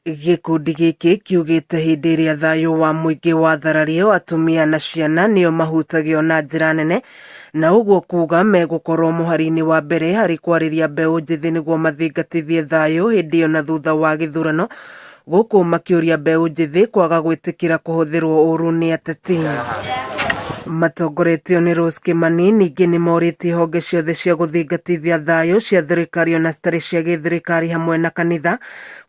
Gikundi giki kiugite hindi iria thayu wa muingi watharario atumia na ciana nio mahutagio na njira nene, na uguo kuuga megukorwo muhari-ini wa mbere hari kwariria mbeu njithi niguo mathingatithie thayu hindi iyo na thutha wa githurano, guku makiuria mbeu njithi kwaga gwitikira kuhuthirwo uru ni ateti. Matongoretio ni Kimani ningi ni moritie honge ciothe cia guthingatithia thayu cia thirikari na citari cia githirikari hamwe na kanitha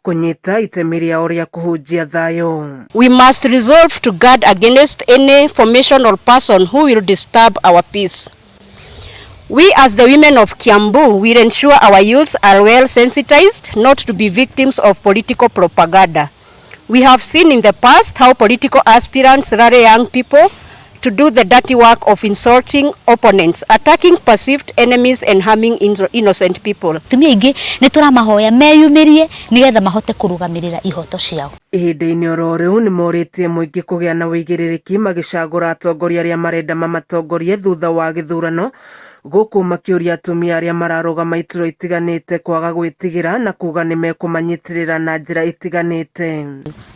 kunyita itemi riao ria kuhunjia thayu. We must resolve to guard against any formation or person who will disturb our peace. We as the women of Kiambu will ensure our youths are well sensitized not to be victims of political propaganda. We have seen in the past how political aspirants rally young people to do the dirty work of insulting opponents, attacking perceived enemies and harming innocent people. Tumia ingi ni turamahoya meyumirie nigetha mahote kurugamirira ihoto ciao. Ihinda-ini oro riu ni moritie muingi kugia na wigiririki magicagura atongoria aria marenda mamatongorie thutha wa githurano, guku makiuria atumia aria mararugama ituro itiganite kwaga gwitigira na kuuga ni mekumanyitirira na njira itiganite.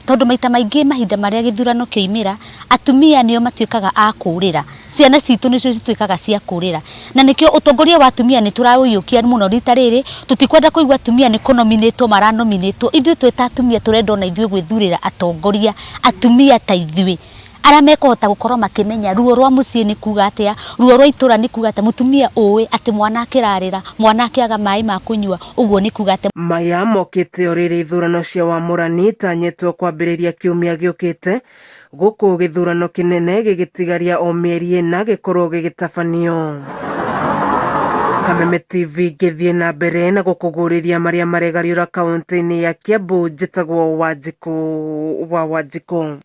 Tondu maita maingi mahinda maria githurano kiumira, atumia nio matuikaga a kurira, ciana citu nicio cituikaga cia kurira, na nikio utongoria wa atumia ni turauyukia muno rita riri. Tutikwenda kuigua atumia ni kunominatwo maranominatwo. Ithuĩ twita atumia turenda na ithuĩ gwithurira atongoria atumia ta ithuĩ aria mekuhota gukorwo makimenya ruo rwa mucii ni kuuga atia, ruo rwa itura ni kuuga atia. Mutumia uwi ati mwana akirarira, mwana akiaga mai ma kunyua, uguo ni kuuga atia. Maya mokite oriri ithurano cia wamurani tanyetwo kwambiriria kiumia giukite, guku githurano kinene gigitigaria o mieri ina gikorwo gigitabanio. Kameme TV ngithie na mbere na gukuguriria maria maregariura kaunti-ini ya Kiambu. Njitagwo Wanjiku wa Wanjiku.